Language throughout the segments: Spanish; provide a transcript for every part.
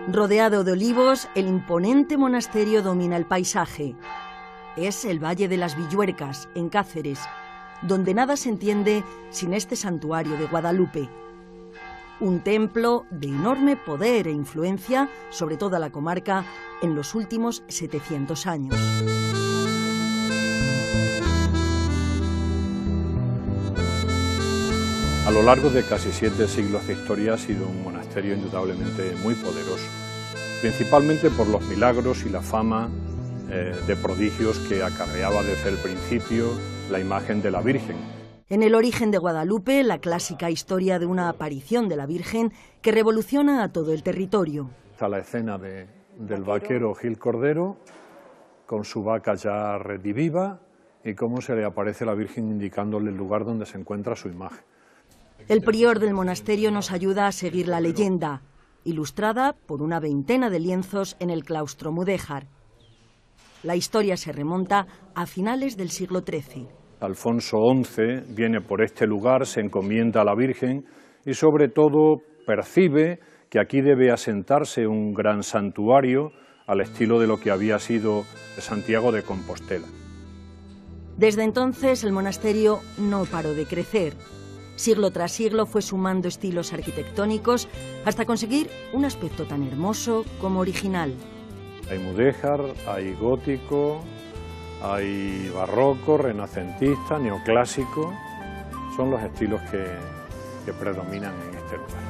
Rodeado de olivos, el imponente monasterio domina el paisaje. Es el Valle de las Villuercas, en Cáceres, donde nada se entiende sin este santuario de Guadalupe. Un templo de enorme poder e influencia sobre toda la comarca en los últimos 700 años. A lo largo de casi 7 siglos de historia ha sido un monasterio indudablemente muy poderoso, principalmente por los milagros y la fama de prodigios que acarreaba desde el principio la imagen de la Virgen. En el origen de Guadalupe, la clásica historia de una aparición de la Virgen que revoluciona a todo el territorio. Está la escena del vaquero Gil Cordero, con su vaca ya rediviva, y cómo se le aparece la Virgen indicándole el lugar donde se encuentra su imagen. El prior del monasterio nos ayuda a seguir la leyenda, ilustrada por una veintena de lienzos en el claustro mudéjar. La historia se remonta a finales del siglo XIII. Alfonso XI viene por este lugar, se encomienda a la Virgen y sobre todo percibe que aquí debe asentarse un gran santuario al estilo de lo que había sido Santiago de Compostela. Desde entonces el monasterio no paró de crecer. Siglo tras siglo fue sumando estilos arquitectónicos hasta conseguir un aspecto tan hermoso como original. Hay mudéjar, hay gótico, hay barroco, renacentista, neoclásico. Son los estilos que predominan en este lugar.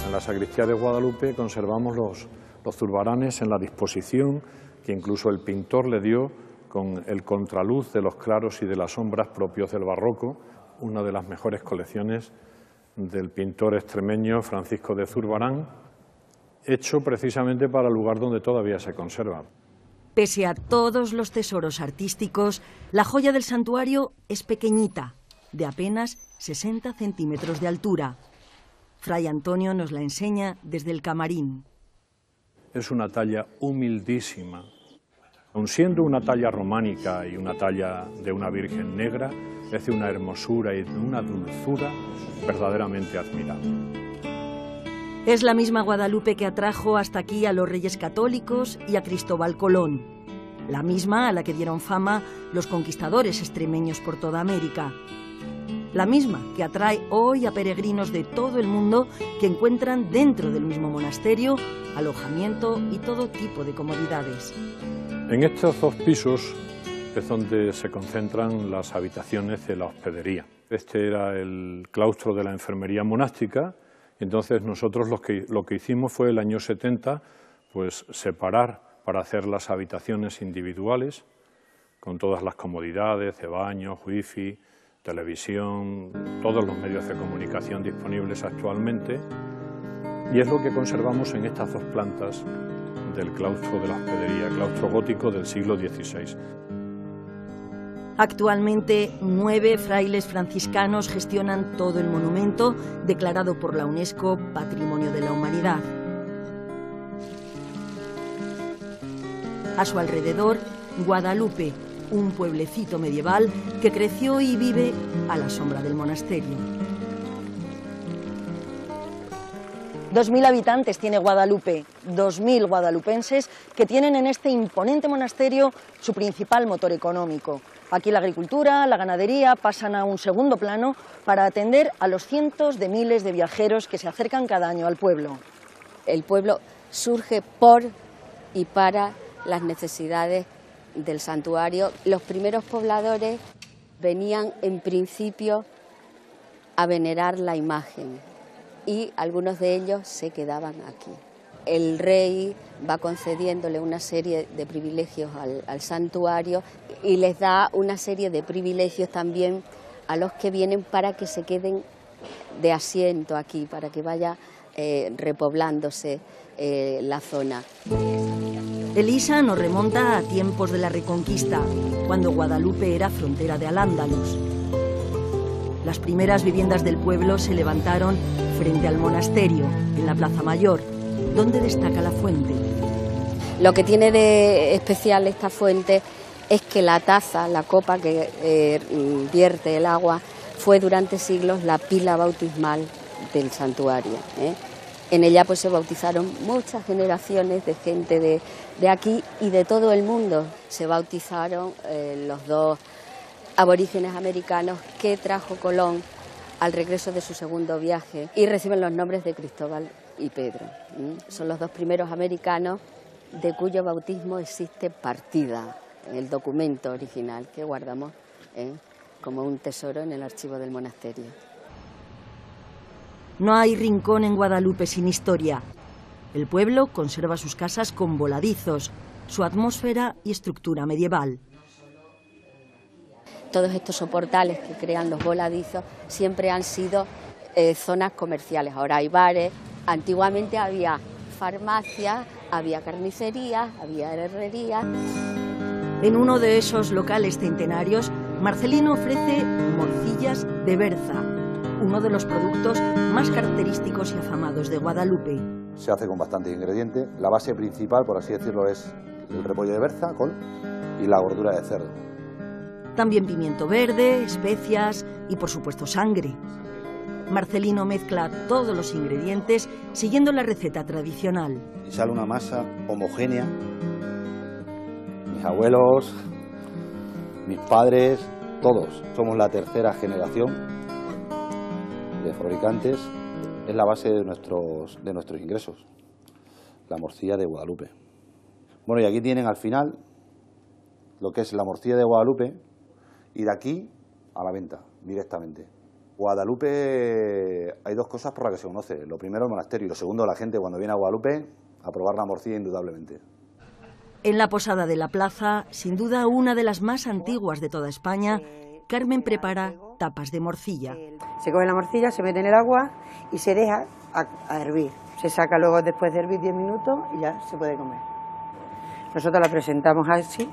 En la sacristía de Guadalupe conservamos los zurbaranes en la disposición que incluso el pintor le dio con el contraluz de los claros y de las sombras propios del barroco, una de las mejores colecciones del pintor extremeño Francisco de Zurbarán, hecho precisamente para el lugar donde todavía se conserva. Pese a todos los tesoros artísticos, la joya del santuario es pequeñita, de apenas 60 centímetros de altura. Fray Antonio nos la enseña desde el camarín. Es una talla humildísima. Aun siendo una talla románica y una talla de una Virgen negra, es de una hermosura y de una dulzura verdaderamente admirable. Es la misma Guadalupe que atrajo hasta aquí a los Reyes Católicos y a Cristóbal Colón. La misma a la que dieron fama los conquistadores extremeños por toda América. La misma que atrae hoy a peregrinos de todo el mundo que encuentran dentro del mismo monasterio alojamiento y todo tipo de comodidades. En estos 2 pisos es donde se concentran las habitaciones de la hospedería. Este era el claustro de la enfermería monástica, entonces nosotros lo que hicimos fue el año 70, pues separar para hacer las habitaciones individuales, con todas las comodidades de baño, wifi, televisión, todos los medios de comunicación disponibles actualmente, y es lo que conservamos en estas 2 plantas del claustro de la hospedería, claustro gótico del siglo XVI. Actualmente 9 frailes franciscanos gestionan todo el monumento declarado por la UNESCO Patrimonio de la Humanidad. A su alrededor, Guadalupe, un pueblecito medieval que creció y vive a la sombra del monasterio. 2.000 habitantes tiene Guadalupe, 2.000 guadalupenses que tienen en este imponente monasterio su principal motor económico. Aquí la agricultura, la ganadería pasan a un segundo plano para atender a los cientos de miles de viajeros que se acercan cada año al pueblo. El pueblo surge por y para las necesidades del santuario. Los primeros pobladores venían en principio a venerar la imagen y algunos de ellos se quedaban aquí. El rey va concediéndole una serie de privilegios al santuario y les da una serie de privilegios también a los que vienen para que se queden de asiento aquí, para que vaya repoblándose la zona. Elisa nos remonta a tiempos de la Reconquista, cuando Guadalupe era frontera de Al-Ándalus. Las primeras viviendas del pueblo se levantaron frente al monasterio, en la Plaza Mayor, donde destaca la fuente. Lo que tiene de especial esta fuente es que la taza, la copa que vierte el agua, fue durante siglos la pila bautismal del santuario, ¿eh? En ella pues se bautizaron muchas generaciones de gente de aquí y de todo el mundo. Se bautizaron los dos aborígenes americanos que trajo Colón al regreso de su segundo viaje y reciben los nombres de Cristóbal y Pedro. Son los dos primeros americanos de cuyo bautismo existe partida en el documento original que guardamos como un tesoro en el archivo del monasterio. No hay rincón en Guadalupe sin historia. El pueblo conserva sus casas con voladizos, su atmósfera y estructura medieval. Todos estos soportales que crean los voladizos siempre han sido zonas comerciales. Ahora hay bares, antiguamente había farmacias, había carnicerías, había herrerías. En uno de esos locales centenarios, Marcelino ofrece morcillas de berza, uno de los productos más característicos y afamados de Guadalupe. Se hace con bastantes ingredientes. La base principal, por así decirlo, es el repollo de berza, col y la gordura de cerdo. También pimiento verde, especias y, por supuesto, sangre. Marcelino mezcla todos los ingredientes siguiendo la receta tradicional. Y sale una masa homogénea. Mis abuelos, mis padres, todos somos la tercera generación de fabricantes. Es la base de nuestros ingresos, la morcilla de Guadalupe. Bueno, y aquí tienen al final lo que es la morcilla de Guadalupe y de aquí a la venta directamente. Guadalupe hay dos cosas por las que se conoce. Lo primero, el monasterio, y lo segundo, la gente cuando viene a Guadalupe a probar la morcilla indudablemente. En la posada de la plaza, sin duda una de las más antiguas de toda España, Carmen prepara tapas de morcilla. Se coge la morcilla, se mete en el agua y se deja a hervir. Se saca luego después de hervir 10 minutos y ya se puede comer. Nosotros la presentamos así.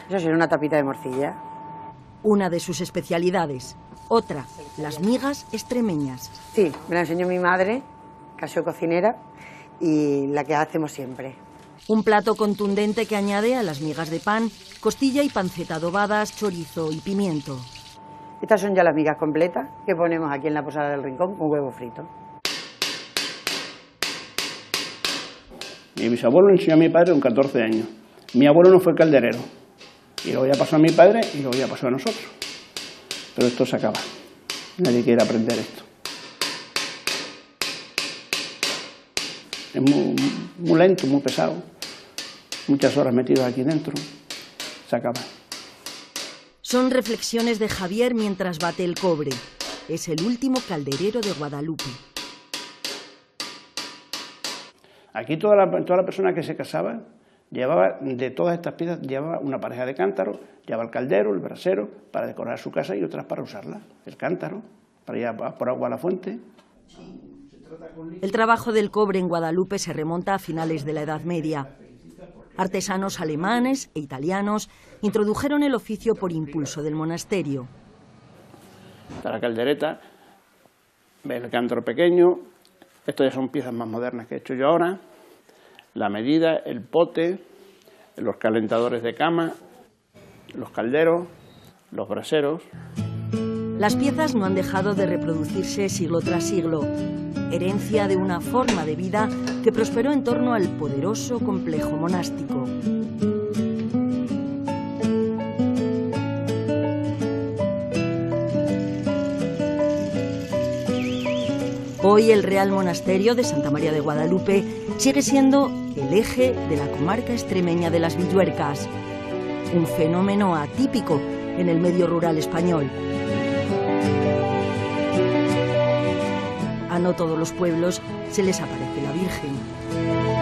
Eso sería una tapita de morcilla. Una de sus especialidades. Otra, las migas extremeñas. Sí, me la enseñó mi madre, que ha sido cocinera, y la que hacemos siempre. Un plato contundente que añade a las migas de pan, costilla y panceta adobadas, chorizo y pimiento. Estas son ya las migas completas que ponemos aquí en la posada del Rincón con huevo frito. Mi bisabuelo le enseñó a mi padre con 14 años. Mi abuelo no fue calderero. Y luego ya pasó a mi padre y luego ya pasó a nosotros. Pero esto se acaba. Nadie quiere aprender esto. Es muy lento, muy pesado. Muchas horas metidos aquí dentro. Se acaba. Son reflexiones de Javier mientras bate el cobre. Es el último calderero de Guadalupe. Aquí toda la persona que se casaba llevaba, de todas estas piezas, llevaba una pareja de cántaros, llevaba el caldero, el brasero, para decorar su casa y otras para usarla. El cántaro, para ir por agua a la fuente. El trabajo del cobre en Guadalupe se remonta a finales de la Edad Media. Artesanos alemanes e italianos introdujeron el oficio por impulso del monasterio. Está la caldereta, el cántaro pequeño, esto ya son piezas más modernas que he hecho yo ahora, la medida, el pote, los calentadores de cama, los calderos, los braseros. Las piezas no han dejado de reproducirse siglo tras siglo, herencia de una forma de vida que prosperó en torno al poderoso complejo monástico. Hoy el Real Monasterio de Santa María de Guadalupe sigue siendo el eje de la comarca extremeña de las Villuercas, un fenómeno atípico en el medio rural español. A no todos los pueblos se les aparece la Virgen.